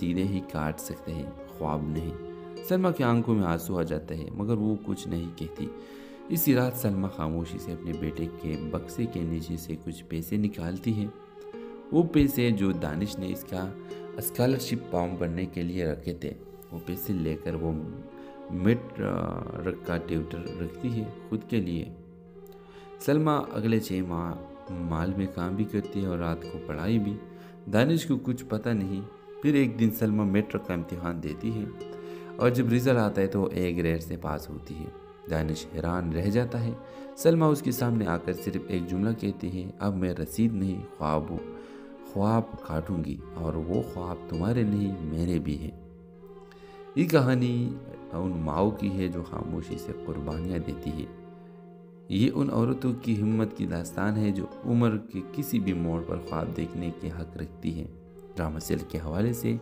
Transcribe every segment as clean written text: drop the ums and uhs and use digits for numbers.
सीधे ही काट सकते हैं, ख्वाब नहीं। सलमा की आंखों में आंसू आ जाता है मगर वो कुछ नहीं कहती। इसी रात सलमा खामोशी से अपने बेटे के बक्से के नीचे से कुछ पैसे निकालती है। वो पैसे जो दानिश ने इसका स्कॉलरशिप फॉर्म भरने के लिए रखे थे, वो पैसे लेकर वो मिड का ट्यूटर रखती है खुद के लिए। सलमा अगले 6 माह माल में काम भी करती है और रात को पढ़ाई भी। दानिश को कुछ पता नहीं। फिर एक दिन सलमा मैट्रिक का इम्तिहान देती है और जब रिजल्ट आता है तो ए ग्रेड से पास होती है। दानिश हैरान रह जाता है। सलमा उसके सामने आकर सिर्फ एक जुमला कहती है, अब मैं रसीद नहीं ख्वाब हूँ, ख्वाब काटूंगी और वो ख्वाब तुम्हारे नहीं मेरे भी हैं। ये कहानी उन माओ की है जो खामोशी से कुर्बानियाँ देती है। ये उन औरतों की हिम्मत की दास्तान है जो उम्र के किसी भी मोड़ पर ख्वाब देखने के हक रखती है। ड्रामा सेल के हवाले से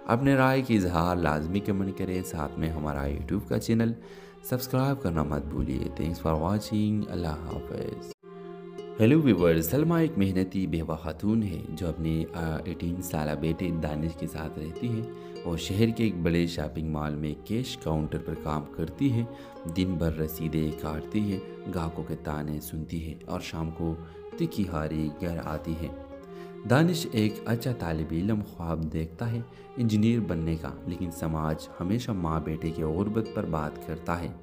अपने राय की इजहार लाजमी कमेंट करें। साथ में हमारा यूट्यूब का चैनल सब्सक्राइब करना मत भूलिए। Thanks for watching. अल्लाह हाफिज़। हेलो व्यूअर्स, सलमा एक मेहनती बेवा खातून है जो अपने 18 साल बेटे दानिश के साथ रहती है। वो शहर के एक बड़े शॉपिंग मॉल में कैश काउंटर पर काम करती है। दिन भर रसीदें काटती है, ग्राहकों के ताने सुनती है और शाम को तिखी हारी घर आती है। दानिश एक अच्छा तालिब इल्म ख्वाब देखता है इंजीनियर बनने का, लेकिन समाज हमेशा माँ बेटे की गुर्बत पर बात करता है।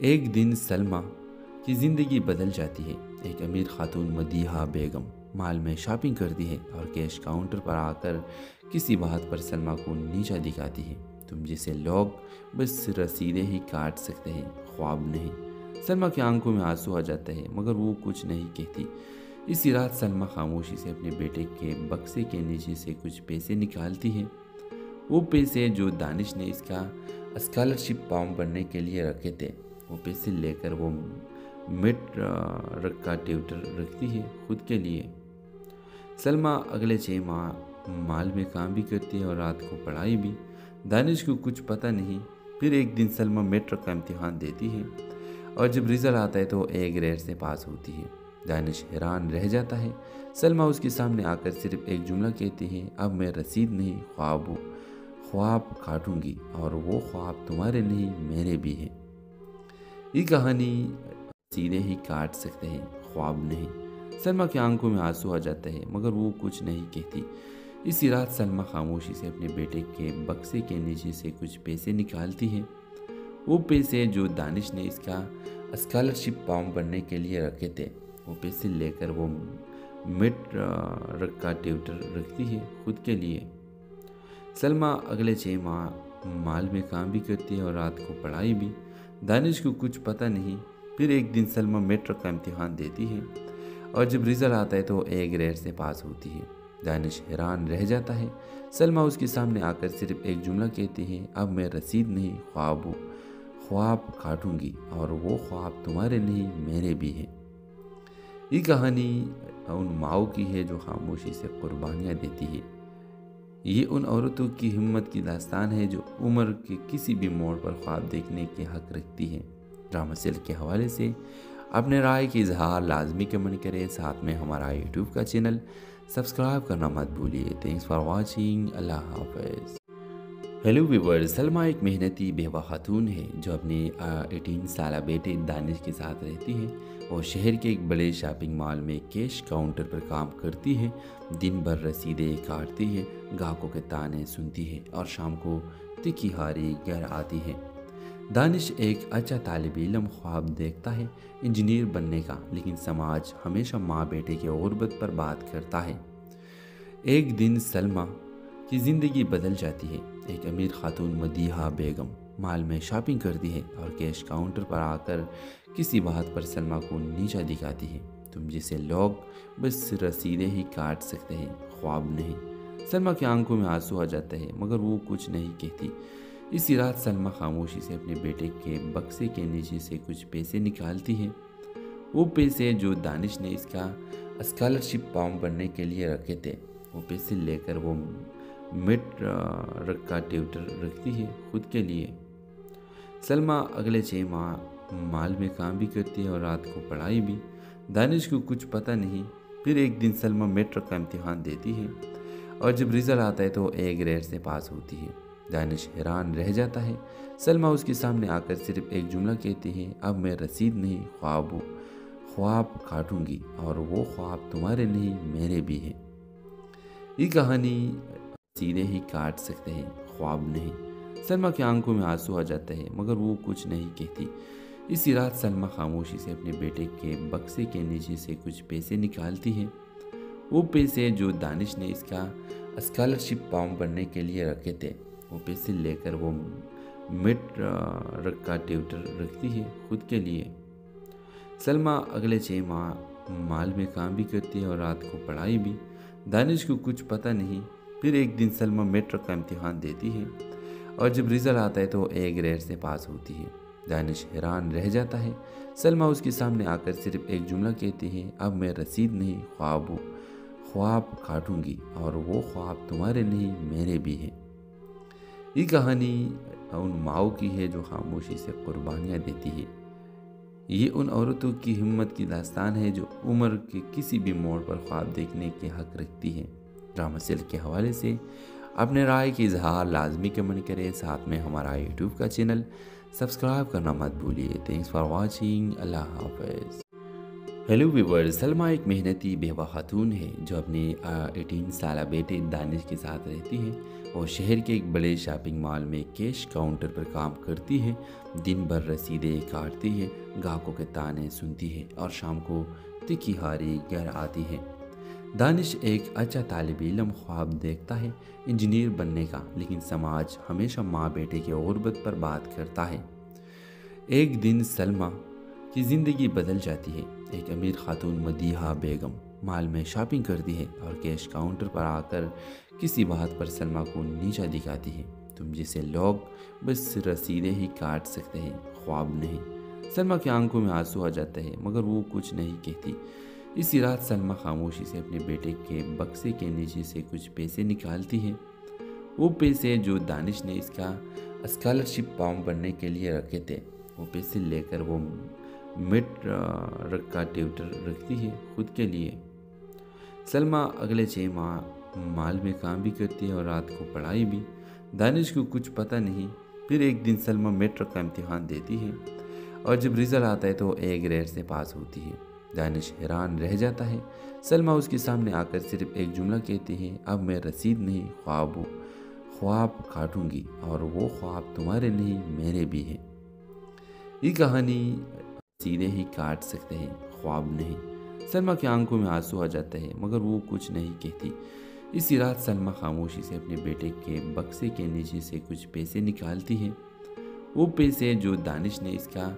एक दिन सलमा की ज़िंदगी बदल जाती है। एक अमीर खातून मदीहा बेगम माल में शॉपिंग करती है और कैश काउंटर पर आकर किसी बात पर सलमा को नीचा दिखाती है, तुम जैसे लोग बस रसीदें ही काट सकते हैं, ख्वाब नहीं। सलमा की आंखों में आंसू आ जाता है मगर वो कुछ नहीं कहती। इसी रात सलमा खामोशी से अपने बेटे के बक्से के नीचे से कुछ पैसे निकालती है। वो पैसे जो दानिश ने इसका स्कॉलरशिप फॉर्म भरने के लिए रखे थे, वो पैसे लेकर वो मिड का ट्यूटर रखती है खुद के लिए। सलमा अगले 6 माह माल में काम भी करती है और रात को पढ़ाई भी। दानिश को कुछ पता नहीं। फिर एक दिन सलमा मैट्रिक का इम्तिहान देती है और जब रिजल्ट आता है तो ए ग्रेड से पास होती है। दानिश हैरान रह जाता है। सलमा उसके सामने आकर सिर्फ एक जुमला कहती है, अब मैं रसीद नहीं ख्वाब हूँ, ख्वाब काटूंगी और वो ख्वाब तुम्हारे नहीं मेरे भी हैं। ये कहानी सीधे ही काट सकते हैं, ख्वाब नहीं। सलमा की आंखों में आंसू आ जाता है मगर वो कुछ नहीं कहती। इसी रात सलमा खामोशी से अपने बेटे के बक्से के नीचे से कुछ पैसे निकालती है। वो पैसे जो दानिश ने इसका स्कॉलरशिप फॉर्म भरने के लिए रखे थे, वो पैसे लेकर वो मिड का ट्यूटर रखती है खुद के लिए। सलमा अगले 6 माह माल में काम भी करती है और रात को पढ़ाई भी। दानिश को कुछ पता नहीं। फिर एक दिन सलमा मैट्रिक का इम्तिहान देती है और जब रिजल्ट आता है तो ए ग्रेड से पास होती है। दानिश हैरान रह जाता है। सलमा उसके सामने आकर सिर्फ एक जुमला कहती है, अब मैं रसीद नहीं ख्वाब हूँ, ख्वाब काटूंगी और वो ख्वाब तुम्हारे नहीं मेरे भी हैं। ये कहानी उन माओ की है जो खामोशी से कुर्बानियाँ देती है। ये उन औरतों की हिम्मत की दास्तान है जो उम्र के किसी भी मोड़ पर ख्वाब देखने के हक रखती है। ड्रामा सेल के हवाले से अपने राय की इजहार लाजमी कमेंट करें। साथ में हमारा यूट्यूब का चैनल सब्सक्राइब करना मत भूलिए। Thanks for watching. अल्लाह हाफिज़। हेलो व्यूअर्स, सलमा एक मेहनती बेवा खातून है जो अपने 18 साल बेटे दानिश के साथ रहती है। वो शहर के एक बड़े शॉपिंग मॉल में कैश काउंटर पर काम करती है। दिन भर रसीदें काटती है, ग्राहकों के ताने सुनती है और शाम को तिखी हारी घर आती है। दानिश एक अच्छा तालिब इल्म ख्वाब देखता है इंजीनियर बनने का, लेकिन समाज हमेशा माँ बेटे की गुर्बत पर बात करता है। एक दिन सलमा की ज़िंदगी बदल जाती है। एक अमीर खातून मदीहा बेगम माल में शॉपिंग करती है और कैश काउंटर पर आकर किसी बात पर सलमा को नीचा दिखाती है, तुम जैसे लोग बस रसीदें ही काट सकते हैं, ख्वाब नहीं। सलमा की आंखों में आंसू आ जाता है मगर वो कुछ नहीं कहती। इसी रात सलमा खामोशी से अपने बेटे के बक्से के नीचे से कुछ पैसे निकालती है। वो पैसे जो दानिश ने इसका स्कॉलरशिप फॉर्म भरने के लिए रखे थे, वो पैसे लेकर वो मिड का ट्यूटर रखती है खुद के लिए। सलमा अगले 6 माह माल में काम भी करती है और रात को पढ़ाई भी। दानिश को कुछ पता नहीं। फिर एक दिन सलमा मैट्रिक का इम्तिहान देती है और जब रिजल्ट आता है तो ए ग्रेड से पास होती है। दानिश हैरान रह जाता है। सलमा उसके सामने आकर सिर्फ एक जुमला कहती है, अब मैं रसीद नहीं ख्वाब काटूंगी और वो ख्वाब तुम्हारे नहीं मेरे भी हैं। ये कहानी सीधे ही काट सकते हैं, ख्वाब नहीं। सलमा की आंखों में आंसू आ जाते हैं मगर वो कुछ नहीं कहती। इसी रात सलमा खामोशी से अपने बेटे के बक्से के नीचे से कुछ पैसे निकालती है। वो पैसे जो दानिश ने इसका स्कॉलरशिप फॉर्म भरने के लिए रखे थे, वो पैसे लेकर वो मिड का ट्यूटर रखती है खुद के लिए। सलमा अगले 6 माह माल में काम भी करती है और रात को पढ़ाई भी। दानिश को कुछ पता नहीं। फिर एक दिन सलमा मैट्रिक का इम्तिहान देती है और जब रिजल्ट आता है तो ए ग्रेड से पास होती है। दानिश हैरान रह जाता है। सलमा उसके सामने आकर सिर्फ एक जुमला कहती है, अब मैं रसीद नहीं ख्वाब काटूंगी और वो ख्वाब तुम्हारे नहीं मेरे भी हैं। ये कहानी उन माओ की है जो खामोशी से कुर्बानियाँ देती है। ये उन औरतों की हिम्मत की दास्तान है जो उम्र के किसी भी मोड़ पर ख्वाब देखने के हक रखती है। ड्रामा सेल के हवाले से अपने राय की इजहार लाजमी कमेंट करें। साथ में हमारा यूट्यूब का चैनल सब्सक्राइब करना मत भूलिए। Thanks for watching. अल्लाह हाफिज़। हेलो व्यूअर्स, सलमा एक मेहनती बेवा खातून है जो अपने 18 साल बेटे दानिश के साथ रहती है। वो शहर के एक बड़े शॉपिंग मॉल में कैश काउंटर पर काम करती है। दिन भर रसीदें काटती है, ग्राहकों के ताने सुनती है और शाम को तिखी हारी घर आती है। दानिश एक अच्छा तालिब इल्म ख्वाब देखता है इंजीनियर बनने का, लेकिन समाज हमेशा माँ बेटे की गुर्बत पर बात करता है। एक दिन सलमा की ज़िंदगी बदल जाती है। एक अमीर खातून मदीहा बेगम माल में शॉपिंग करती है और कैश काउंटर पर आकर किसी बात पर सलमा को नीचा दिखाती है, तुम जैसे लोग बस रसीदें ही काट सकते हैं, ख्वाब नहीं। सलमा की आंखों में आंसू आ जाते हैं मगर वो कुछ नहीं कहती। इसी रात सलमा खामोशी से अपने बेटे के बक्से के नीचे से कुछ पैसे निकालती है। वो पैसे जो दानिश ने इसका स्कॉलरशिप फॉर्म भरने के लिए रखे थे, वो पैसे लेकर वो मिड का ट्यूटर रखती है खुद के लिए। सलमा अगले 6 माह माल में काम भी करती है और रात को पढ़ाई भी। दानिश को कुछ पता नहीं। फिर एक दिन सलमा मैट्रिक का इम्तिहान देती है और जब रिजल्ट आता है तो ए ग्रेड से पास होती है। दानिश हैरान रह जाता है। सलमा उसके सामने आकर सिर्फ एक जुमला कहती है, अब मैं रसीद नहीं ख्वाब काटूंगी और वो ख्वाब तुम्हारे नहीं मेरे भी हैं। ये कहानी सीधे ही काट सकते हैं, ख्वाब नहीं। सलमा की आंखों में आंसू आ जाते हैं मगर वो कुछ नहीं कहती। इसी रात सलमा खामोशी से अपने बेटे के बक्से के नीचे से कुछ पैसे निकालती है। वो पैसे जो दानिश ने इसका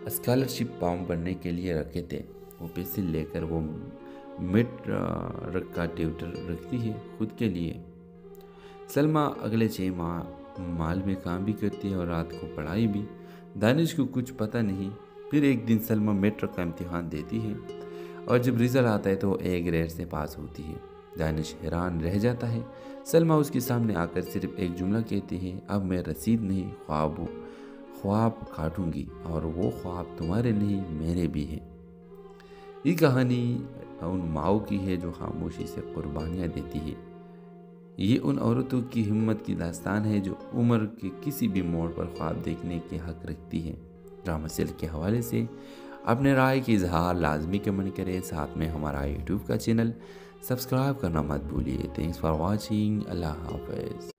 स्कॉलरशिप फॉर्म भरने के लिए रखे थे, वो पैसे लेकर वो मिड का ट्यूटर रखती है खुद के लिए। सलमा अगले 6 माह माल में काम भी करती है और रात को पढ़ाई भी। दानिश को कुछ पता नहीं। फिर एक दिन सलमा मैट्रिक का इम्तिहान देती है और जब रिजल्ट आता है तो ए ग्रेड से पास होती है। दानिश हैरान रह जाता है। सलमा उसके सामने आकर सिर्फ एक जुमला कहती है, अब मैं रसीद नहीं ख्वाब काटूंगी और वो ख्वाब तुम्हारे नहीं मेरे भी हैं। ये कहानी उन माओ की है जो खामोशी से कुर्बानियाँ देती है। ये उन औरतों की हिम्मत की दास्तान है जो उम्र के किसी भी मोड़ पर ख्वाब देखने के हक रखती है। ड्रामा सेल के हवाले से अपने राय की इजहार लाजमी कमेंट करें। साथ में हमारा यूट्यूब का चैनल सब्सक्राइब करना मत भूलिए। Thanks for watching. अल्लाह हाफिज़।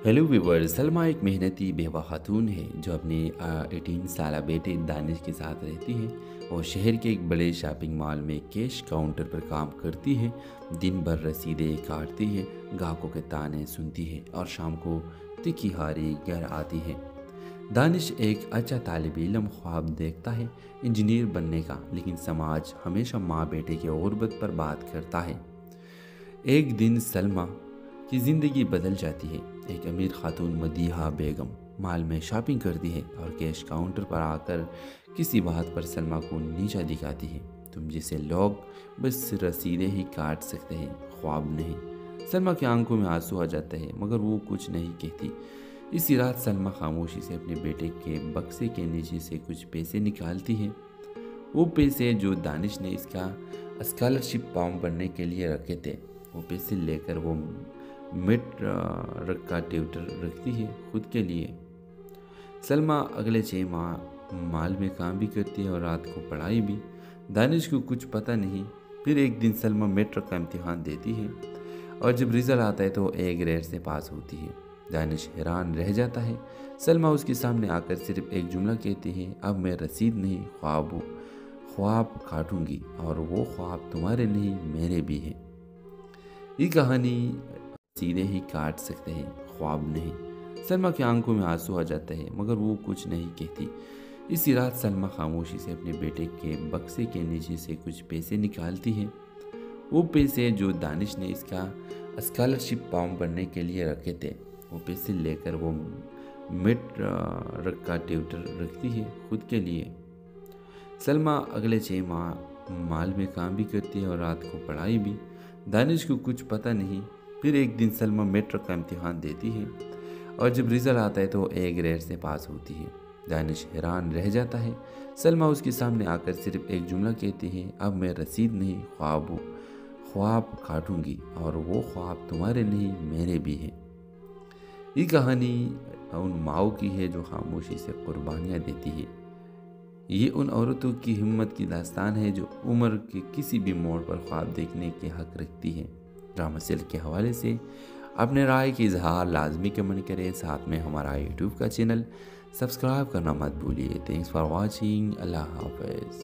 हेलो व्यूअर्स, सलमा एक मेहनती बेवा खातून है जो अपने 18 साल बेटे दानिश के साथ रहती है। वो शहर के एक बड़े शॉपिंग मॉल में कैश काउंटर पर काम करती है। दिन भर रसीदें काटती है, ग्राहकों के ताने सुनती है और शाम को तिखी हारी घर आती है। दानिश एक अच्छा तालिब इल्म ख्वाब देखता है इंजीनियर बनने का, लेकिन समाज हमेशा माँ बेटे की गुर्बत पर बात करता है। एक दिन सलमा की ज़िंदगी बदल जाती है। एक अमीर खातून मदीहा बेगम माल में शॉपिंग करती है और कैश काउंटर पर आकर किसी बात पर सलमा को नीचा दिखाती है, तुम जैसे लोग बस रसीदें ही काट सकते हैं, ख्वाब नहीं। सलमा की आंखों में आंसू आ जाते हैं मगर वो कुछ नहीं कहती। इसी रात सलमा खामोशी से अपने बेटे के बक्से के नीचे से कुछ पैसे निकालती है। वो पैसे जो दानिश ने इसका स्कॉलरशिप फॉर्म भरने के लिए रखे थे, वो पैसे लेकर वो मिड का ट्यूटर रखती है खुद के लिए। सलमा अगले 6 माह माल में काम भी करती है और रात को पढ़ाई भी। दानिश को कुछ पता नहीं। फिर एक दिन सलमा मैट्रिक का इम्तिहान देती है और जब रिजल्ट आता है तो ए ग्रेड से पास होती है। दानिश हैरान रह जाता है। सलमा उसके सामने आकर सिर्फ एक जुमला कहती है, अब मैं रसीद नहीं ख्वाब काटूंगी और वो ख्वाब तुम्हारे नहीं मेरे भी हैं। ये कहानी सीधे ही काट सकते हैं, ख्वाब नहीं। सलमा की आंखों में आंसू आ जाता है मगर वो कुछ नहीं कहती। इसी रात सलमा खामोशी से अपने बेटे के बक्से के नीचे से कुछ पैसे निकालती है। वो पैसे जो दानिश ने इसका स्कॉलरशिप फॉर्म भरने के लिए रखे थे, वो पैसे लेकर वो मिड का ट्यूटर रखती है खुद के लिए। सलमा अगले 6 माह माल में काम भी करती है और रात को पढ़ाई भी। दानिश को कुछ पता नहीं। फिर एक दिन सलमा मैट्रिक का इम्तिहान देती है और जब रिजल्ट आता है तो ए ग्रेड से पास होती है। दानिश हैरान रह जाता है। सलमा उसके सामने आकर सिर्फ एक जुमला कहती है, अब मैं रसीद नहीं ख्वाब काटूंगी और वो ख्वाब तुम्हारे नहीं मेरे भी हैं। ये कहानी उन माओ की है जो खामोशी से कुर्बानियाँ देती है। ये उन औरतों की हिम्मत की दास्तान है जो उम्र के किसी भी मोड़ पर ख्वाब देखने के हक रखती है। ड्रामा सेल के हवाले से अपने राय की इजहार लाजमी कमेंट करें। साथ में हमारा यूट्यूब का चैनल सब्सक्राइब करना मत भूलिए। Thanks for watching. अल्लाह हाफिज़।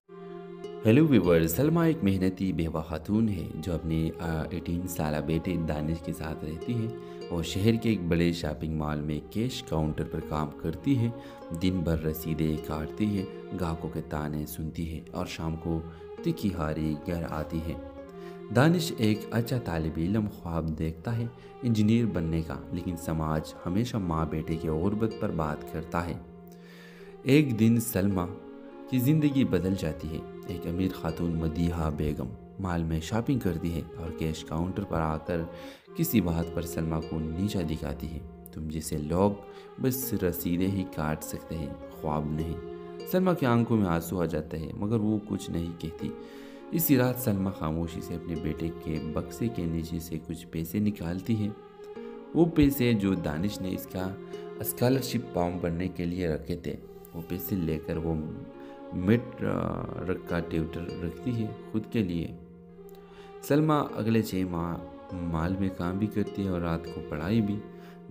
हेलो व्यूअर्स, सलमा एक मेहनती बेवा खातून है जो अपने 18 साल बेटे दानिश के साथ रहती है और शहर के एक बड़े शॉपिंग मॉल में कैश काउंटर पर काम करती है। दिन भर रसीदें काटती है, ग्राहकों के ताने सुनती है और शाम को तिखी हारी घर आती है। दानिश एक अच्छा तालिब इल्म ख्वाब देखता है इंजीनियर बनने का, लेकिन समाज हमेशा माँ बेटे की गुर्बत पर बात करता है। एक दिन सलमा की ज़िंदगी बदल जाती है। एक अमीर खातून मदीहा बेगम माल में शॉपिंग करती है और कैश काउंटर पर आकर किसी बात पर सलमा को नीचा दिखाती है। तुम जैसे लोग बस रसीदें ही काट सकते हैं, ख्वाब नहीं। सलमा की आंखों में आंसू आ जाते हैं मगर वो कुछ नहीं कहती। इसी रात सलमा खामोशी से अपने बेटे के बक्से के नीचे से कुछ पैसे निकालती है। वो पैसे जो दानिश ने इसका स्कॉलरशिप फॉर्म भरने के लिए रखे थे, वो पैसे लेकर वो मिड का ट्यूटर रखती है खुद के लिए। सलमा अगले 6 माह माल में काम भी करती है और रात को पढ़ाई भी।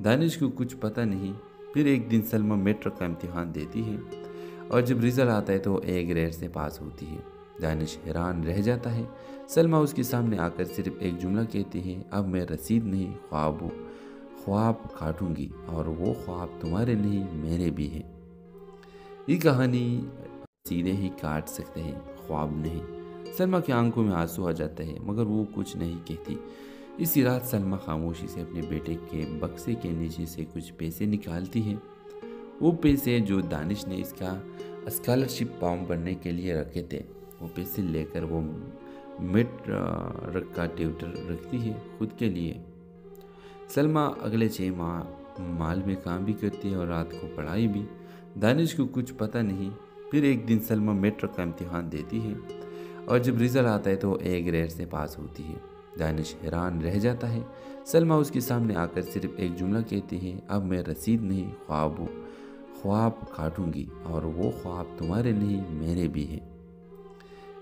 दानिश को कुछ पता नहीं। फिर एक दिन सलमा मैट्रिक का इम्तिहान देती है और जब रिजल्ट आता है तो ए ग्रेड से पास होती है। दानिश हैरान रह जाता है। सलमा उसके सामने आकर सिर्फ एक जुमला कहती है, अब मैं रसीद नहीं ख्वाब काटूंगी और वो ख्वाब तुम्हारे नहीं मेरे भी हैं। ये कहानी सीधे ही काट सकते हैं, ख्वाब नहीं। सलमा की आंखों में आंसू आ जाते हैं मगर वो कुछ नहीं कहती। इसी रात सलमा खामोशी से अपने बेटे के बक्से के नीचे से कुछ पैसे निकालती है। वो पैसे जो दानिश ने इसका स्कॉलरशिप फॉर्म भरने के लिए रखे थे, वो पैसे लेकर वो मिड का ट्यूटर रखती है खुद के लिए। सलमा अगले 6 माह माल में काम भी करती है और रात को पढ़ाई भी। दानिश को कुछ पता नहीं। फिर एक दिन सलमा मैट्रिक का इम्तिहान देती है और जब रिजल्ट आता है तो ए ग्रेड से पास होती है। दानिश हैरान रह जाता है। सलमा उसके सामने आकर सिर्फ एक जुमला कहती है, अब मैं रसीद नहीं ख्वाब काटूंगी और वो ख्वाब तुम्हारे नहीं मेरे भी हैं।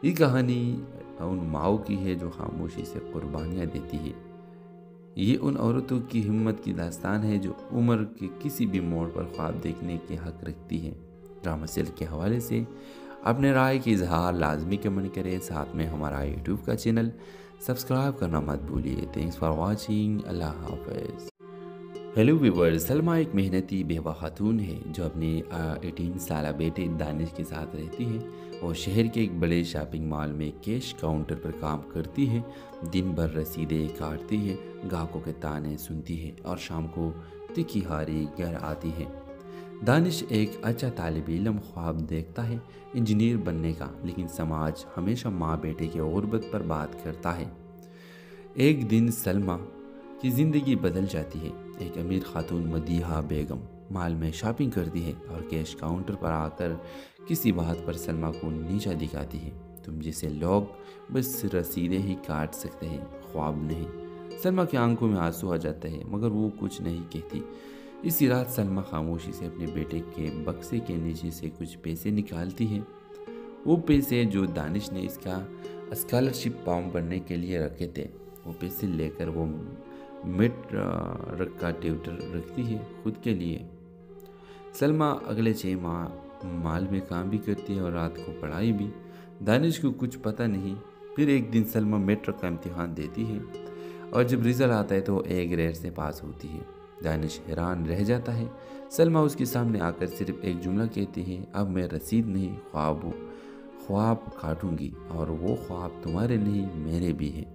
ये कहानी उन माओ की है जो खामोशी से कुर्बानियाँ देती है। ये उन औरतों की हिम्मत की दास्तान है जो उम्र के किसी भी मोड़ पर ख्वाब देखने के हक रखती है। ड्रामा सेल के हवाले से अपने राय की इजहार लाजमी कमेंट करें। साथ में हमारा यूट्यूब का चैनल सब्सक्राइब करना मत भूलिए। Thanks for watching. अल्लाह हाफिज़। हेलो व्यूअर्स, सलमा एक मेहनती बेवा खातून है जो अपने 18 साल बेटे दानिश के साथ रहती है और शहर के एक बड़े शॉपिंग मॉल में कैश काउंटर पर काम करती है। दिन भर रसीदें काटती है, ग्राहकों के ताने सुनती है और शाम को तिखी हारी घर आती है। दानिश एक अच्छा तालिब इल्म ख्वाब देखता है इंजीनियर बनने का, लेकिन समाज हमेशा माँ बेटे की गुर्बत पर बात करता है। एक दिन सलमा की ज़िंदगी बदल जाती है। एक अमीर खातून मदीहा बेगम माल में शॉपिंग करती है और कैश काउंटर पर आकर किसी बात पर सलमा को नीचा दिखाती है। तुम जैसे लोग बस रसीदें ही काट सकते हैं, ख्वाब नहीं। सलमा की आंखों में आंसू आ जाता है मगर वो कुछ नहीं कहती। इसी रात सलमा खामोशी से अपने बेटे के बक्से के नीचे से कुछ पैसे निकालती है। वो पैसे जो दानिश ने इसका स्कॉलरशिप फॉर्म भरने के लिए रखे थे, वो पैसे लेकर वो मिड रख का ट्यूटर रखती है खुद के लिए। सलमा अगले 6 माह माल में काम भी करती है और रात को पढ़ाई भी। दानिश को कुछ पता नहीं। फिर एक दिन सलमा मैट्रिक का इम्तिहान देती है और जब रिजल्ट आता है तो ए ग्रेड से पास होती है। दानिश हैरान रह जाता है। सलमा उसके सामने आकर सिर्फ एक जुमला कहती है, अब मैं रसीद नहीं ख्वाब काटूंगी और वो ख्वाब तुम्हारे नहीं मेरे भी हैं।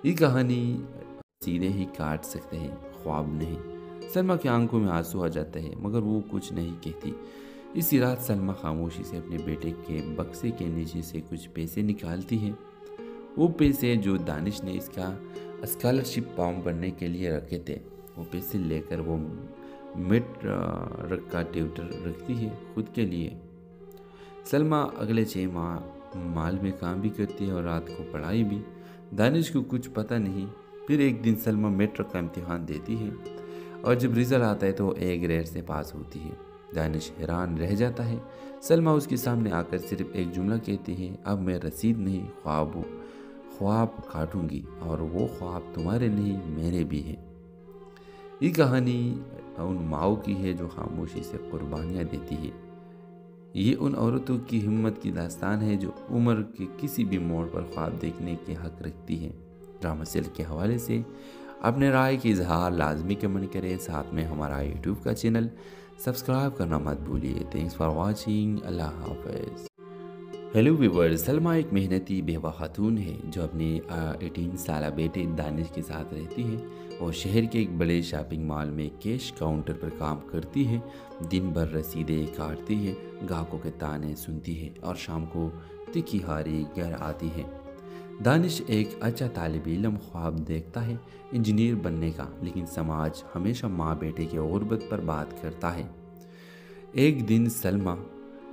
ये कहानी सीधे ही काट सकते हैं, ख्वाब नहीं। सलमा की आंखों में आंसू आ जाता है मगर वो कुछ नहीं कहती। इसी रात सलमा खामोशी से अपने बेटे के बक्से के नीचे से कुछ पैसे निकालती है। वो पैसे जो दानिश ने इसका स्कॉलरशिप फॉर्म भरने के लिए रखे थे, वो पैसे लेकर वो मिड रख का ट्यूटर रखती है खुद के लिए। सलमा अगले 6 माह माल में काम भी करती है और रात को पढ़ाई भी। दानिश को कुछ पता नहीं। फिर एक दिन सलमा मैट्रिक का इम्तिहान देती है और जब रिजल्ट आता है तो ए ग्रेड से पास होती है। दानिश हैरान रह जाता है। सलमा उसके सामने आकर सिर्फ एक जुमला कहती है, अब मैं रसीद नहीं ख्वाब काटूंगी और वो ख्वाब तुम्हारे नहीं मेरे भी हैं। ये कहानी उन माओ की है जो खामोशी से कुर्बानियाँ देती है। ये उन औरतों की हिम्मत की दास्तान है जो उम्र के किसी भी मोड़ पर ख्वाब देखने के हक रखती है। ड्रामा सेल के हवाले से अपने राय की इजहार लाजमी कमेंट करें। साथ में हमारा यूट्यूब का चैनल सब्सक्राइब करना मत भूलिए। Thanks for watching. अल्लाह हाफिज़। हेलो व्यूअर्स, सलमा एक मेहनती बेवा खातून है जो अपने 18 साल बेटे दानिश के साथ रहती है और शहर के एक बड़े शॉपिंग मॉल में कैश काउंटर पर काम करती है। दिन भर रसीदें काटती है, ग्राहकों के ताने सुनती है और शाम को तिखी हारी घर आती है। दानिश एक अच्छा तालिब इल्म ख्वाब देखता है इंजीनियर बनने का, लेकिन समाज हमेशा माँ बेटे के गुर्बत पर बात करता है। एक दिन सलमा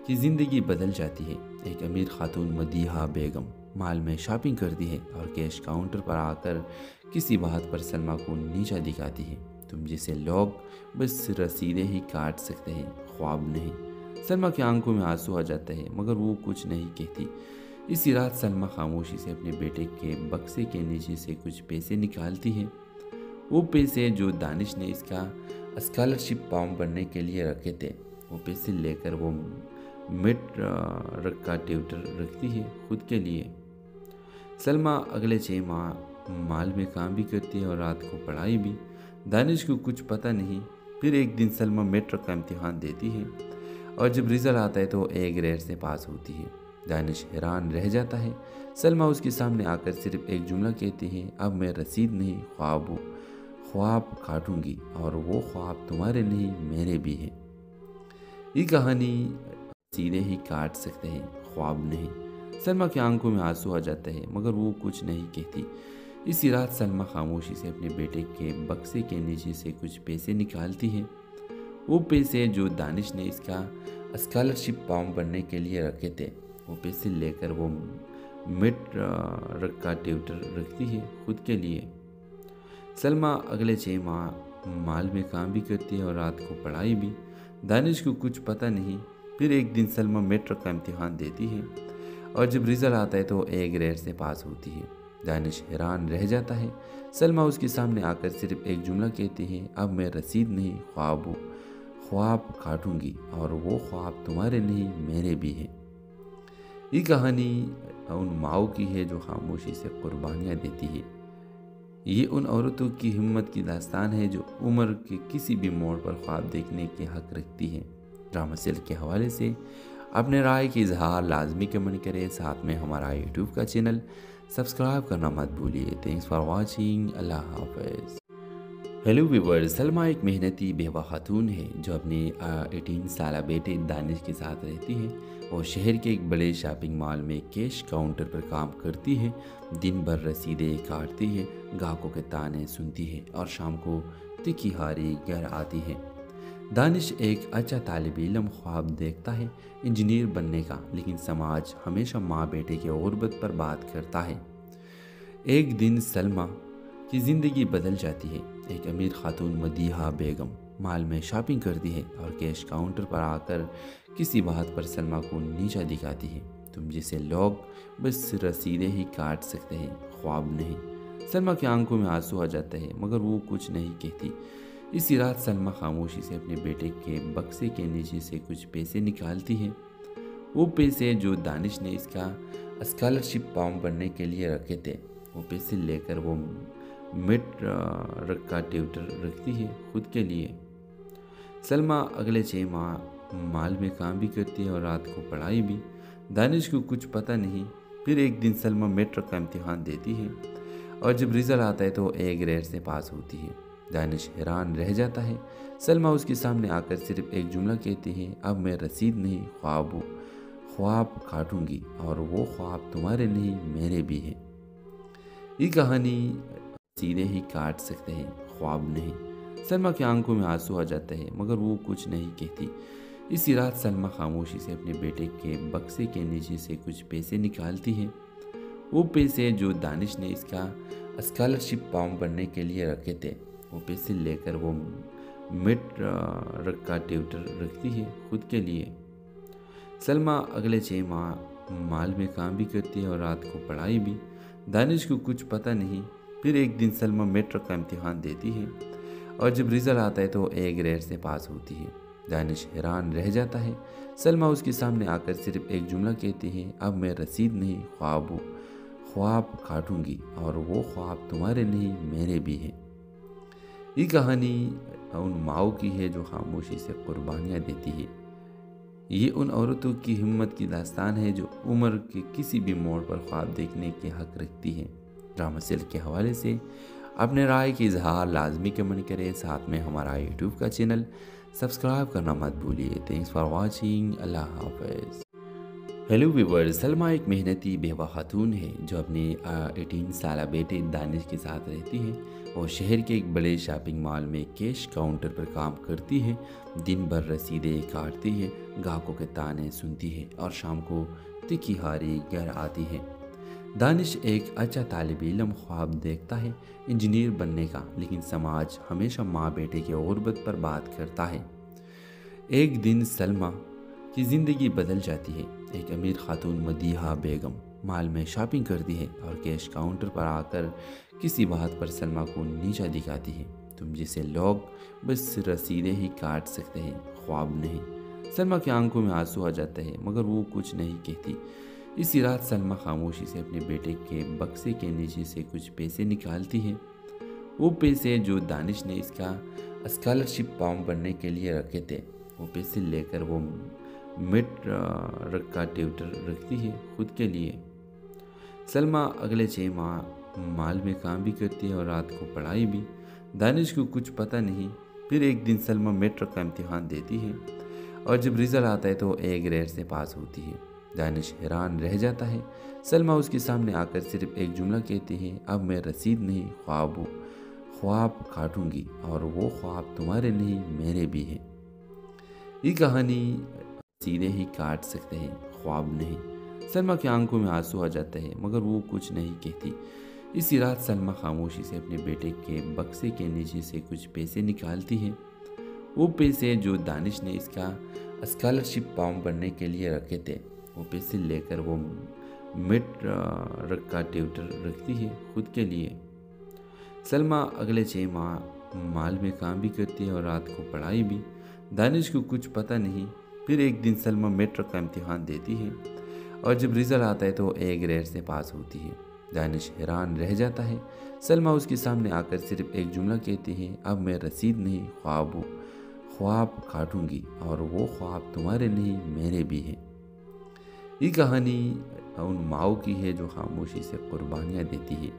की ज़िंदगी बदल जाती है। एक अमीर खातून मदीहा बेगम मॉल में शॉपिंग करती है और कैश काउंटर पर आकर किसी बात पर सलमा को नीचा दिखाती है। तुम जैसे लोग बस रसीदें ही काट सकते हैं, ख्वाब नहीं। सलमा की आंखों में आंसू आ जाता है मगर वो कुछ नहीं कहती। इसी रात सलमा खामोशी से अपने बेटे के बक्से के नीचे से कुछ पैसे निकालती है। वो पैसे जो दानिश ने इसका स्कॉलरशिप फॉर्म भरने के लिए रखे थे, वो पैसे लेकर वो मिड रख का ट्यूटर रखती है खुद के लिए। सलमा अगले 6 माह माल में काम भी करती है और रात को पढ़ाई भी। दानिश को कुछ पता नहीं। फिर एक दिन सलमा मैट्रिक का इम्तिहान देती है और जब रिजल्ट आता है तो ए ग्रेड से पास होती है। दानिश हैरान रह जाता है। सलमा उसके सामने आकर सिर्फ एक जुमला कहती है, अब मैं रसीद नहीं ख्वाब काटूंगी और वो ख्वाब तुम्हारे नहीं मेरे भी हैं। ये कहानी सीधे ही काट सकते हैं, ख्वाब नहीं। सलमा की आंखों में आंसू आ जाता है मगर वो कुछ नहीं कहती। इसी रात सलमा खामोशी से अपने बेटे के बक्से के नीचे से कुछ पैसे निकालती है। वो पैसे जो दानिश ने इसका स्कॉलरशिप फॉर्म भरने के लिए रखे थे, वो पैसे लेकर वो मिड रख का ट्यूटर रखती है खुद के लिए। सलमा अगले 6 माह माल में काम भी करती है और रात को पढ़ाई भी। दानिश को कुछ पता नहीं। फिर एक दिन सलमा मैट्रिक का इम्तिहान देती है और जब रिजल्ट आता है तो ए ग्रेड से पास होती है। दानिश हैरान रह जाता है। सलमा उसके सामने आकर सिर्फ एक जुमला कहती है, अब मैं रसीद नहीं ख्वाब काटूंगी और वो ख्वाब तुम्हारे नहीं मेरे भी हैं। ये कहानी उन माओ की है जो खामोशी से कुर्बानियाँ देती है। ये उन औरतों की हिम्मत की दास्तान है जो उम्र के किसी भी मोड़ पर ख्वाब देखने के हक रखती है। ड्रामा सेल के हवाले से अपने राय की इजहार लाजमी कमेंट करें। साथ में हमारा यूट्यूब का चैनल सब्सक्राइब करना मत भूलिए। Thanks for watching. अल्लाह हाफिज़। हेलो व्यूअर्स, सलमा एक मेहनती बेवा खातून है जो अपने 18 साल बेटे दानिश के साथ रहती है और शहर के एक बड़े शॉपिंग मॉल में कैश काउंटर पर काम करती है। दिन भर रसीदें काटती है, ग्राहकों के ताने सुनती है और शाम को तिखी हारी घर आती है। दानिश एक अच्छा तालिब इल्म ख्वाब देखता है इंजीनियर बनने का, लेकिन समाज हमेशा माँ बेटे के गुर्बत पर बात करता है। एक दिन सलमा कि ज़िंदगी बदल जाती है। एक अमीर खातून मदीहा बेगम मॉल में शॉपिंग करती है और कैश काउंटर पर आकर किसी बात पर सलमा को नीचा दिखाती है। तुम जैसे लोग बस रसीदें ही काट सकते हैं, ख्वाब नहीं। सलमा की आंखों में आंसू आ जाते हैं मगर वो कुछ नहीं कहती। इसी रात सलमा खामोशी से अपने बेटे के बक्से के नीचे से कुछ पैसे निकालती है। वो पैसे जो दानिश ने इसका स्कॉलरशिप फॉर्म भरने के लिए रखे थे, वो पैसे लेकर वो मिड का ट्यूटर रखती है खुद के लिए। सलमा अगले 6 माह माल में काम भी करती है और रात को पढ़ाई भी। दानिश को कुछ पता नहीं। फिर एक दिन सलमा मेट्रिक का इम्तिहान देती है और जब रिजल्ट आता है तो ए ग्रेड से पास होती है। दानिश हैरान रह जाता है। सलमा उसके सामने आकर सिर्फ एक जुमला कहती है, अब मैं रसीद नहीं ख्वाब हूँ, ख्वाब काटूंगी और वो ख्वाब तुम्हारे नहीं मेरे भी हैं। ये कहानी सीधे ही काट सकते हैं, ख्वाब नहीं। सलमा की आंखों में आंसू आ जाते हैं मगर वो कुछ नहीं कहती। इसी रात सलमा खामोशी से अपने बेटे के बक्से के नीचे से कुछ पैसे निकालती है। वो पैसे जो दानिश ने इसका स्कॉलरशिप फॉर्म भरने के लिए रखे थे, वो पैसे लेकर वो मिड का ट्यूटर रखती है खुद के लिए। सलमा अगले 6 माह माल में काम भी करती है और रात को पढ़ाई भी। दानिश को कुछ पता नहीं। फिर एक दिन सलमा मेट्रिक का इम्तिहान देती है और जब रिजल्ट आता है तो ए ग्रेड से पास होती है। दानिश हैरान रह जाता है। सलमा उसके सामने आकर सिर्फ एक जुमला कहती है, अब मैं रसीद नहीं ख्वाब हूँ, ख्वाब काटूंगी और वो ख्वाब तुम्हारे नहीं मेरे भी हैं। ये कहानी उन माओ की है जो खामोशी से कुर्बानियाँ देती है। ये उन औरतों की हिम्मत की दास्तान है जो उम्र के किसी भी मोड़ पर ख्वाब देखने के हक रखती है। ड्रामा सेल के हवाले से अपने राय की इजहार लाजमी कमेंट करें। साथ में हमारा यूट्यूब का चैनल सब्सक्राइब करना मत भूलिए। Thanks for watching. अल्लाह हाफ़िज़। हेलो व्यूअर्स, सलमा एक मेहनती बेवा खातून है जो अपने 18 साल बेटे दानिश के साथ रहती है और शहर के एक बड़े शॉपिंग मॉल में कैश काउंटर पर काम करती है। दिन भर रसीदें काटती है, ग्राहकों के ताने सुनती है और शाम को तिखी हारी घर आती है। दानिश एक अच्छा तालिब इल्म ख्वाब देखता है इंजीनियर बनने का, लेकिन समाज हमेशा माँ बेटे की गुर्बत पर बात करता है। एक दिन सलमा की ज़िंदगी बदल जाती है। एक अमीर खातून मदीहा बेगम मॉल में शॉपिंग करती है और कैश काउंटर पर आकर किसी बात पर सलमा को नीचा दिखाती है। तुम जैसे लोग बस रसीदें ही काट सकते हैं, ख्वाब नहीं। सलमा की आंखों में आंसू आ जाते हैं मगर वो कुछ नहीं कहती। इसी रात सलमा खामोशी से अपने बेटे के बक्से के नीचे से कुछ पैसे निकालती है। वो पैसे जो दानिश ने इसका स्कॉलरशिप फॉर्म भरने के लिए रखे थे, वो पैसे लेकर वो मिड का ट्यूटर रखती है खुद के लिए। सलमा अगले 6 माह माल में काम भी करती है और रात को पढ़ाई भी। दानिश को कुछ पता नहीं। फिर एक दिन सलमा मेट्रिक का इम्तिहान देती है और जब रिजल्ट आता है तो ए ग्रेड से पास होती है। दानिश हैरान रह जाता है। सलमा उसके सामने आकर सिर्फ एक जुमला कहती है, अब मैं रसीद नहीं ख्वाब हूँ, ख्वाब काटूंगी और वो ख्वाब तुम्हारे नहीं मेरे भी हैं। ये कहानी सीधे ही काट सकते हैं, ख्वाब नहीं। सलमा की आंखों में आंसू आ जाते हैं मगर वो कुछ नहीं कहती। इसी रात सलमा खामोशी से अपने बेटे के बक्से के नीचे से कुछ पैसे निकालती है। वो पैसे जो दानिश ने इसका स्कॉलरशिप फॉर्म भरने के लिए रखे थे, वो पैसे लेकर वो मिड का ट्यूटर रखती है खुद के लिए। सलमा अगले 6 माह माल में काम भी करती है और रात को पढ़ाई भी। दानिश को कुछ पता नहीं। फिर एक दिन सलमा मेट्रिक का इम्तिहान देती है और जब रिजल्ट आता है तो ए ग्रेड से पास होती है। दानिश हैरान रह जाता है। सलमा उसके सामने आकर सिर्फ एक जुमला कहती है, अब मैं रसीद नहीं ख्वाब हूँ, ख्वाब काटूंगी और वो ख्वाब तुम्हारे नहीं मेरे भी हैं। ये कहानी उन माओ की है जो खामोशी से कुर्बानियाँ देती है।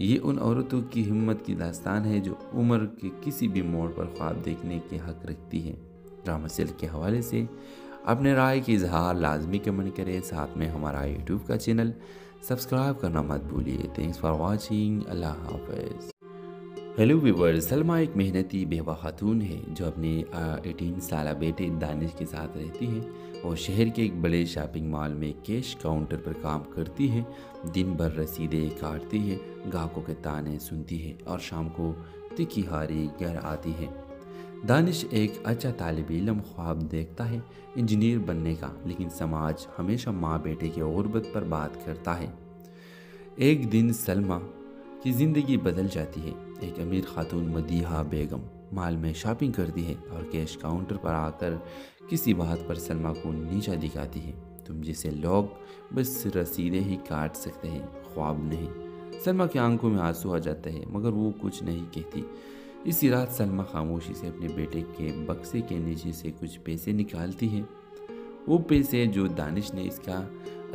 ये उन औरतों की हिम्मत की दास्तान है जो उम्र के किसी भी मोड़ पर ख्वाब देखने के हक रखती है। ड्रामा सेल के हवाले से अपने राय की इजहार लाजमी कमेंट करें। साथ में हमारा यूट्यूब का चैनल सब्सक्राइब करना मत भूलिए। Thanks for watching. अल्लाह हाफ़िज़। हेलो व्यूवर, सलमा एक मेहनती बेवा खातून है जो अपने 18 साल बेटे दानिश के साथ रहती है और शहर के एक बड़े शॉपिंग मॉल में कैश काउंटर पर काम करती है। दिन भर रसीदें काटती है, ग्राहकों के ताने सुनती है और शाम को तिखी हारी घर आती है। दानिश एक अच्छा तालिब इल्म ख्वाब देखता है इंजीनियर बनने का, लेकिन समाज हमेशा माँ बेटे की गुर्बत पर बात करता है। एक दिन सलमा की ज़िंदगी बदल जाती है। एक अमीर खातून मदीहा बेगम मॉल में शॉपिंग करती है और कैश काउंटर पर आकर किसी बात पर सलमा को नीचा दिखाती है। तुम जैसे लोग बस रसीदें ही काट सकते हैं, ख्वाब नहीं। सलमा की आंखों में आंसू आ जाते हैं, मगर वो कुछ नहीं कहती। इसी रात सलमा खामोशी से अपने बेटे के बक्से के नीचे से कुछ पैसे निकालती है। वो पैसे जो दानिश ने इसका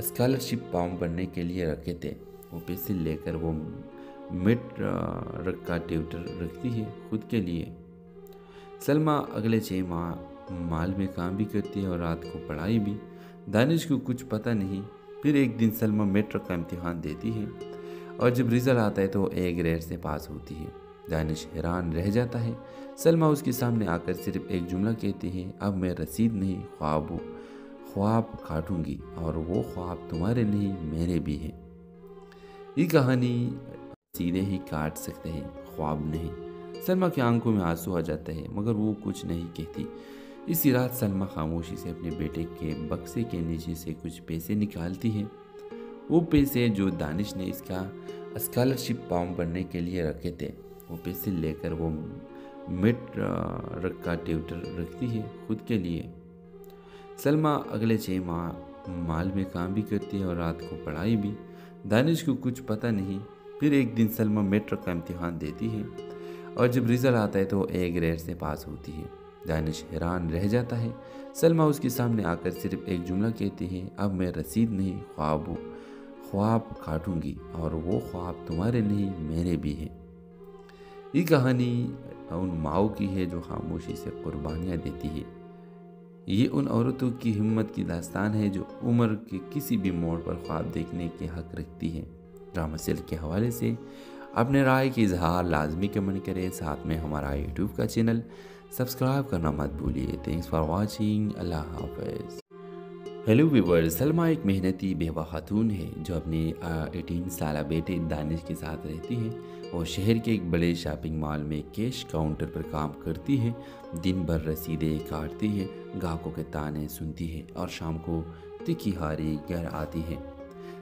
स्कॉलरशिप फॉर्म भरने के लिए रखे थे। वो पैसे लेकर वो मिड का ट्यूटर रखती है खुद के लिए। सलमा अगले 6 माह माल में काम भी करती है और रात को पढ़ाई भी। दानिश को कुछ पता नहीं। फिर एक दिन सलमा मेट्रिक का इम्तिहान देती है और जब रिजल्ट आता है तो ए ग्रेड से पास होती है। दानिश हैरान रह जाता है। सलमा उसके सामने आकर सिर्फ एक जुमला कहती है, अब मैं रसीद नहीं ख्वाब काटूंगी और वो ख्वाब तुम्हारे नहीं मेरे भी हैं। ये कहानी सीधे ही काट सकते हैं, ख्वाब नहीं। सलमा की आंखों में आंसू आ जाते हैं, मगर वो कुछ नहीं कहती। इसी रात सलमा खामोशी से अपने बेटे के बक्से के नीचे से कुछ पैसे निकालती है। वो पैसे जो दानिश ने इसका स्कॉलरशिप फॉर्म भरने के लिए रखे थे। वो पैसे लेकर वो मिड का ट्यूटर रखती है खुद के लिए। सलमा अगले 6 माह माल में काम भी करती है और रात को पढ़ाई भी। दानिश को कुछ पता नहीं। फिर एक दिन सलमा मेट्रिक का इम्तिहान देती है और जब रिजल्ट आता है तो ए ग्रेड से पास होती है। दानिश हैरान रह जाता है। सलमा उसके सामने आकर सिर्फ एक जुमला कहती है, अब मैं रसीद नहीं ख्वाब काटूंगी और वो ख्वाब तुम्हारे नहीं मेरे भी हैं। ये कहानी उन माओ की है जो खामोशी से कुर्बानियाँ देती है। ये उन औरतों की हिम्मत की दास्तान है जो उम्र के किसी भी मोड़ पर ख्वाब देखने के हक रखती है। ड्रामा सेल के हवाले से अपने राय की इजहार लाजमी कमेंट करें। साथ में हमारा यूट्यूब का चैनल सब्सक्राइब करना मत भूलिए। Thanks for watching. अल्लाह हाफिज़। हेलो व्यूवर, सलमा एक मेहनती बेवा खातून है जो अपने 18 साल बेटे दानिश के साथ रहती है और शहर के एक बड़े शॉपिंग मॉल में कैश काउंटर पर काम करती है। दिन भर रसीदें काटती है, ग्राहकों के ताने सुनती है और शाम को तिखी हारी घर आती है।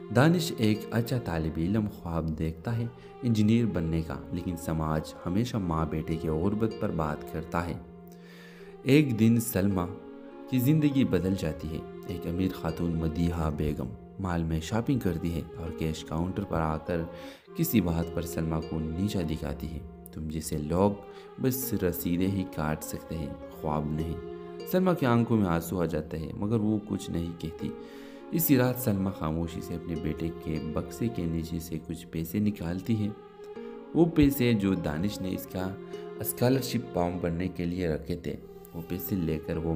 दानिश एक अच्छा तालिब इल्म ख्वाब देखता है इंजीनियर बनने का, लेकिन समाज हमेशा माँ बेटे की गुर्बत पर बात करता है। एक दिन सलमा की ज़िंदगी बदल जाती है। एक अमीर खातून मदीहा बेगम मॉल में शॉपिंग करती है और कैश काउंटर पर आकर किसी बात पर सलमा को नीचा दिखाती है। तुम जैसे लोग बस रसीदें ही काट सकते हैं, ख्वाब नहीं। सलमा की आंखों में आंसू आ जाते हैं, मगर वो कुछ नहीं कहती। इसी रात सलमा खामोशी से अपने बेटे के बक्से के नीचे से कुछ पैसे निकालती है। वो पैसे जो दानिश ने इसका स्कॉलरशिप फॉर्म भरने के लिए रखे थे। वो पैसे लेकर वो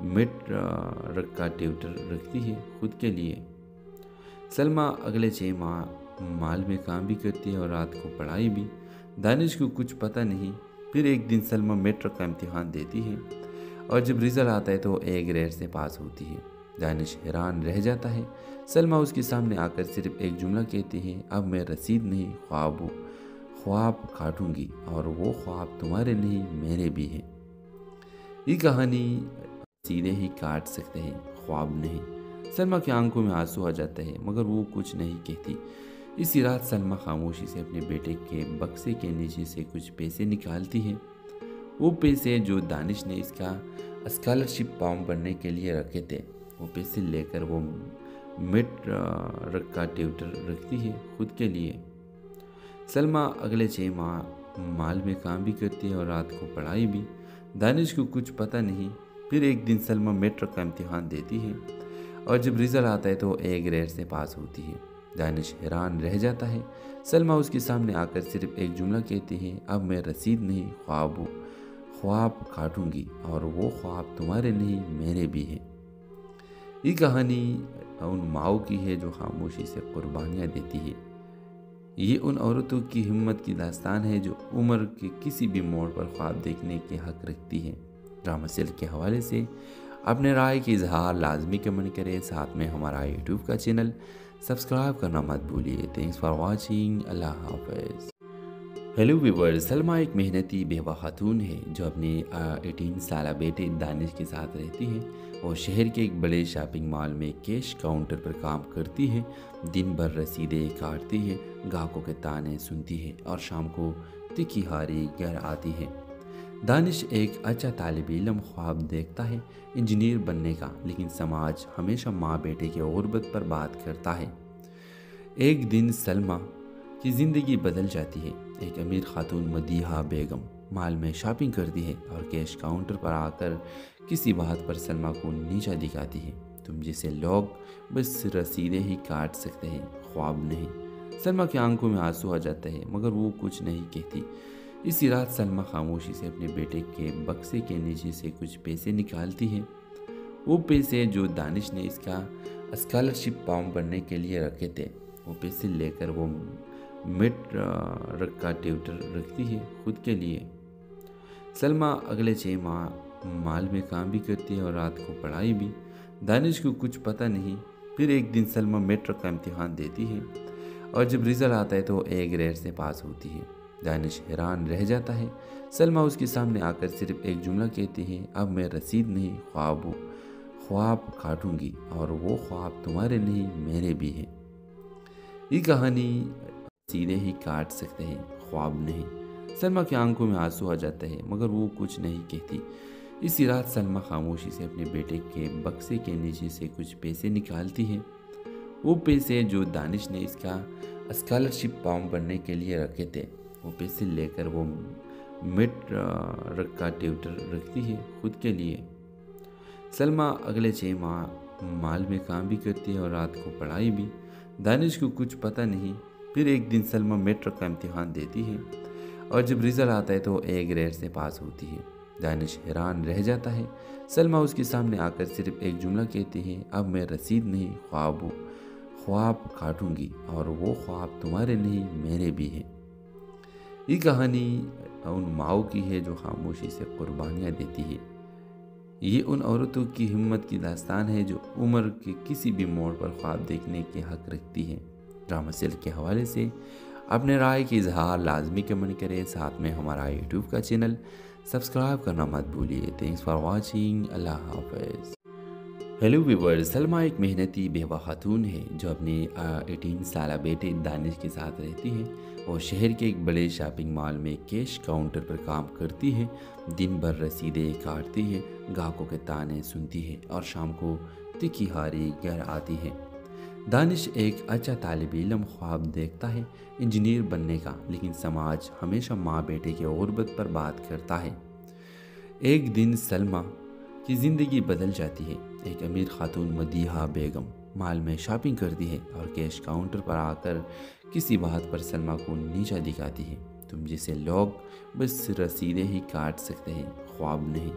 मिड का ट्यूटर रखती है खुद के लिए। सलमा अगले 6 माह माल में काम भी करती है और रात को पढ़ाई भी। दानिश को कुछ पता नहीं। फिर एक दिन सलमा मेट्रिक का इम्तिहान देती है और जब रिजल्ट आता है तो ए ग्रेड से पास होती है। दानिश हैरान रह जाता है। सलमा उसके सामने आकर सिर्फ एक जुमला कहती है, अब मैं रसीद नहीं ख्वाब काटूंगी और वो ख्वाब तुम्हारे नहीं मेरे भी हैं। ये कहानी सीधे ही काट सकते हैं, ख्वाब नहीं। सलमा की आंखों में आंसू आ जाते हैं, मगर वो कुछ नहीं कहती। इसी रात सलमा खामोशी से अपने बेटे के बक्से के नीचे से कुछ पैसे निकालती है। वो पैसे जो दानिश ने इसका स्कॉलरशिप फॉर्म भरने के लिए रखे थे। वो पैसे लेकर वो मिड का ट्यूटर रखती है खुद के लिए। सलमा अगले 6 माह माल में काम भी करती है और रात को पढ़ाई भी। दानिश को कुछ पता नहीं। फिर एक दिन सलमा मेट्रिक का इम्तिहान देती है और जब रिजल्ट आता है तो ए ग्रेड से पास होती है। दानिश हैरान रह जाता है। सलमा उसके सामने आकर सिर्फ एक जुमला कहती है, अब मैं रसीद नहीं ख्वाब काटूंगी और वो ख्वाब तुम्हारे नहीं मेरे भी हैं। ये कहानी उन माओ की है जो खामोशी से कुर्बानियाँ देती है। یہ ان عورتوں کی ہمت کی داستان ہے جو عمر کے کسی بھی موڑ پر خواب دیکھنے کے حق رکھتی ہے۔ ڈرامہ سیل کے حوالے سے اپنے رائے کی اظہار لازمی کمنٹ کریں، ساتھ میں ہمارا یوٹیوب کا چینل سبسکرائب کرنا مت بھولیے۔ تھینکس فار واچنگ، اللہ حافظ۔ ہیلو ویورز، سلمہ ایک محنتی بیوہ خاتون ہے جو اپنے 18 سالہ بیٹے دانش کے ساتھ رہتی ہے۔ وہ شہر کے ایک بڑے شاپنگ مال میں کیش کاؤنٹر پر کام کرتی ہے۔ دن بھر رسیدیں کاٹتی ہے، گاہکوں کے تانے سنتی ہے اور شام کو تکھی ہاری گھر آتی ہے۔ دانش ایک اچھا طالب علم خواب دیکھتا ہے انجینئر بننے کا، لیکن سماج ہمیشہ ماں بیٹے کی غربت پر بات کرتا ہے۔ ایک دن سلمہ کی زندگی بدل جاتی ہے۔ ایک امیر خاتون مدیحہ بیگم مال میں شاپنگ کرتی ہے اور کیش کاؤنٹر پر آ کر کسی بات پر سلمہ کو نیچا دکھاتی ہے۔ تم جیسے لوگ بس رسیدیں ہی کاٹ سکتے ہیں، خواب نہیں۔ سلمہ کی آنکھوں میں آنسو آ جاتا ہے مگر وہ کچھ نہیں کہتی۔ اسی رات سلمہ خاموشی سے اپنے بیٹے کے بکسے کے نیچے سے کچھ پیسے نکالتی ہے۔ وہ پیسے جو دانش نے اس کا اسکالرشپ فارم بھرنے کے لیے رکھے تھے۔ وہ پیسے لے کر وہ مڈ کا ٹیوٹر رکھتی ہے خود کے لیے۔ سلمہ اگلے 6 ماہ مال میں کام بھی کرتی ہے اور رات کو پڑھائی بھی۔ دانش کو کچھ پتہ نہیں۔ پھر ایک دن سلمہ میٹرک کا امتحان دیتی ہے اور جب رزلٹ آتا ہے تو وہ A گریڈ سے پاس ہوتی ہے۔ دانش حیران رہ جاتا ہے۔ سلمہ اس کے سامنے آ کر صرف ایک جملہ کہتی ہے، اب میں رسید نہیں، خواب کاٹوں گی، اور وہ خواب تمہارے نہیں میرے بھی ہیں۔ یہ کہانی سیدھے ہی کاٹ سکتے ہیں، خواب نہیں۔ سلمہ کی آنکھوں میں آنسو آ جاتا ہے مگر وہ کچھ نہیں کہتی۔ اسی رات سلمہ خاموشی سے اپنے بیٹے کے بکسے کے نیچے سے کچھ پیسے نکالتی ہے۔ وہ پیسے جو دانش نے اس کا اسکالرشپ فارم بھرنے کے لیے رکھے تھے۔ وہ پیسے لے کر وہ مڈ کا ٹیوٹر رکھتی ہے خود کے لیے۔ سلمہ اگلے 6 ماہ مال میں کام بھی کرتی ہے اور رات کو پڑھائی بھی۔ دانش کو کچھ پتہ نہیں۔ پھر ایک دن سلمہ میٹرک کا امتحان دیتی ہے اور جب رزلٹ آتا ہے تو A گریڈ سے پاس ہوتی ہے۔ دانش حیران رہ جاتا ہے۔ سلمہ اس کے سامنے آ کر صرف ایک جملہ کہتی ہے، اب میں رسید نہیں، خواب کاٹوں گی، اور وہ خواب تمہارے نہیں میرے بھی ہیں۔ یہ کہانی ان ماؤں کی ہے جو خاموشی سے قربانیاں دیتی ہے۔ یہ ان عورتوں کی ہمت کی داستان ہے جو عمر کے کسی بھی موڑ پر خواب دیکھنے کے حق رکھتی ہے۔ ڈرامہ سیل کے حوالے سے اپنے رائے کی اظہار لازمی کمنٹ کریں، ساتھ میں ہمارا یوٹیوب کا چینل سبسکرائب کرنا مت بھولیے۔ تھینکس فار واچنگ، اللہ حافظ۔ ہیلو ویورز، سلمہ ایک محنتی بیوہ خاتون ہے جو اپنے 18 سالہ بیٹے دانش کے ساتھ رہتی ہے۔ وہ شہر کے ایک بڑے شاپنگ مال میں کیش کاؤنٹر پر کام کرتی ہے۔ دن بھر رسیدیں کاٹتی ہے، گاہکوں کے تانے سنتی ہے اور شام کو تکھی ہاری گھر آتی ہے۔ دانش ایک اچھا طالب علم خواب دیکھتا ہے انجینئر بننے کا، لیکن سماج ہمیشہ ماں بیٹے کی غربت پر بات کرتا ہے۔ ایک دن سلمہ کی زندگی بدل جاتی ہے۔ ایک امیر خاتون مدیحہ بیگم مال میں شاپنگ کرتی ہے اور کیش کاؤنٹر پر آ کر کسی بات پر سلمہ کو نیچا دکھاتی ہے۔ تم جیسے لوگ بس رسیدیں ہی کاٹ سکتے ہیں، خواب نہیں۔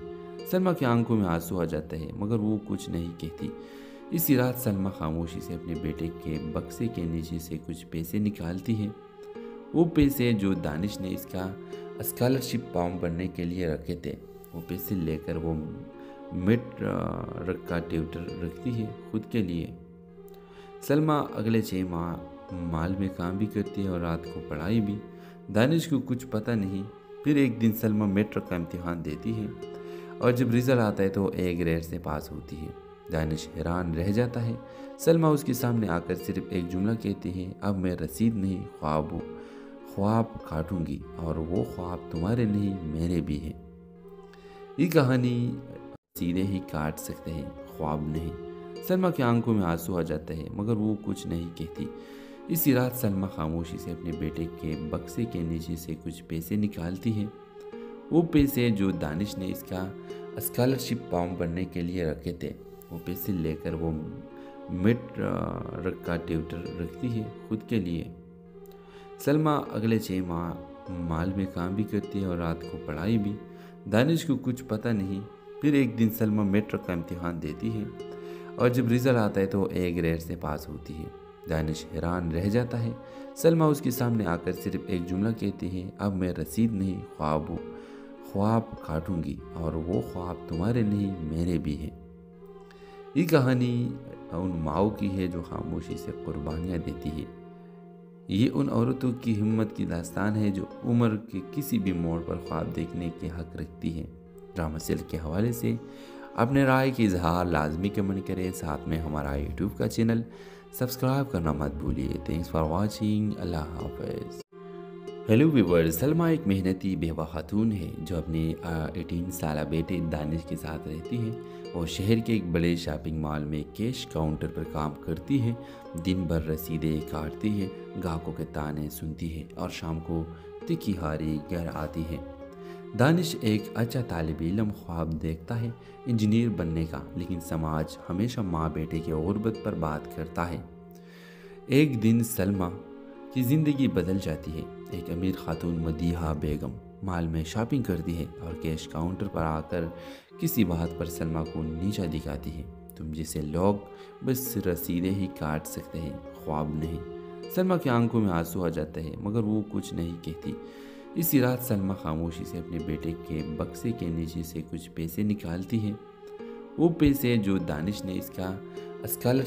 سلمہ کی آنکھوں میں آنسو آ جاتا ہے مگر وہ کچھ نہیں کہتی۔ اسی رات سلمہ خاموشی سے اپنے بیٹے کے بکسے کے نیچے سے کچھ پیسے نکالتی ہے۔ وہ پیسے جو دانش نے اس کا اسکالرشپ فارم بھرنے کے لیے رکھے تھے۔ وہ پیسے لے کر وہ مڈ کا ٹیوٹر رکھتی ہے خود کے لیے۔ سلمہ اگلے 6 ماہ مال میں کام بھی کرتی ہے اور رات کو پڑھائی بھی۔ دانش کو کچھ پتہ نہیں۔ پھر ایک دن سلمہ میٹرک کا امتحان دیتی ہے اور جب رزلٹ آتا ہے تو A گریڈ سے پاس ہوتی ہے۔ دانش حیران رہ جاتا ہے۔ سلمہ اس کے سامنے آ کر صرف ایک جملہ کہتی ہے، اب میں رسید نہیں، خواب کاٹوں گی، اور وہ خواب تمہارے نہیں میرے بھی ہیں۔ یہ کہانی سیدھے ہی کاٹ سکتے ہیں، خواب نہیں۔ سلمہ کی آنکھوں میں آنسو آ جاتا ہے مگر وہ کچھ نہیں کہتی۔ اسی رات سلمہ خاموشی سے اپنے بیٹے کے بکسے کے نیچے سے کچھ پیسے نکالتی ہے۔ وہ پیسے جو دانش نے اس کا اسکالرشپ فارم بھرنے کے لیے رکھے تھے۔ وہ پیسے لے کر وہ مڈ کا ٹیوٹر رکھتی ہے خود کے لیے۔ سلمہ اگلے 6 ماہ مال میں کام بھی کرتی ہے اور رات کو پڑھائی بھی۔ دانش کو کچھ پتہ نہیں۔ پھر ایک دن سلمہ میٹرک کا امتحان دیتی ہے اور جب رزلٹ آتا ہے تو A گریڈ سے پاس ہوتی ہے۔ دانش حیران رہ جاتا ہے۔ سلمہ اس کے سامنے آ کر صرف ایک جملہ کہتی ہے، اب میں رسید نہیں خواب کاٹوں گی، اور وہ خواب تمہارے نہیں میرے بھی ہیں۔ یہ کہانی ان ماؤں کی ہے جو خاموشی سے قربانیاں دیتی ہے۔ یہ ان عورتوں کی ہمت کی داستان ہے جو عمر کے کسی بھی موڑ پر خواب دیکھنے کے حق رکھتی ہے۔ ڈرامہ سلک کے حوالے سے اپنے رائے کی اظہار لازمی کمنٹ کریں، ساتھ میں ہمارا یوٹیوب کا چینل سبسکرائب کرنا مت بھولیے۔ تھینکس فار واچنگ، اللہ حافظ۔ ہیلو ویورز، سلمہ ایک محنتی بیوہ خاتون ہے جو اپنے 18 سالہ بیٹے دانش کے ساتھ رہتی ہے۔ وہ شہر کے ایک بڑے شاپنگ مال میں کیش کاؤنٹر پر کام کرتی ہے۔ دن بھر رسیدیں کاٹتی ہے، گاہکوں کے تانے سنتی ہے اور شام کو تکی ہاری گھر آتی ہے۔ دانش ایک اچھا طالب علم خواب دیکھتا ہے، انجینئر بننے کا، لیکن سماج ہمیشہ ماں بیٹے کے غربت پر بات کرتا ہے۔ ایک دن سلمہ کی زندگی بدل جاتی ہے۔ ایک امیر خاتون مدیحہ بیگم مال میں شاپنگ کرتی ہے اور کیش کاؤنٹر پر آ کر کسی بات پر سلمہ کو نیچا دکھاتی ہے۔ تم جیسے لوگ بس رسیدیں ہی کاٹ سکتے ہیں، خواب نہیں۔ سلمہ کی آنکھوں میں آنسو آ جاتے ہیں، مگر وہ کچھ نہیں کہتی۔ اسی رات سلمہ خاموشی سے اپنے بیٹے کے بکسے کے نیچے سے کچھ پیسے نکالتی ہے، وہ پیسے جو دانش نے اس کا اسکالرشپ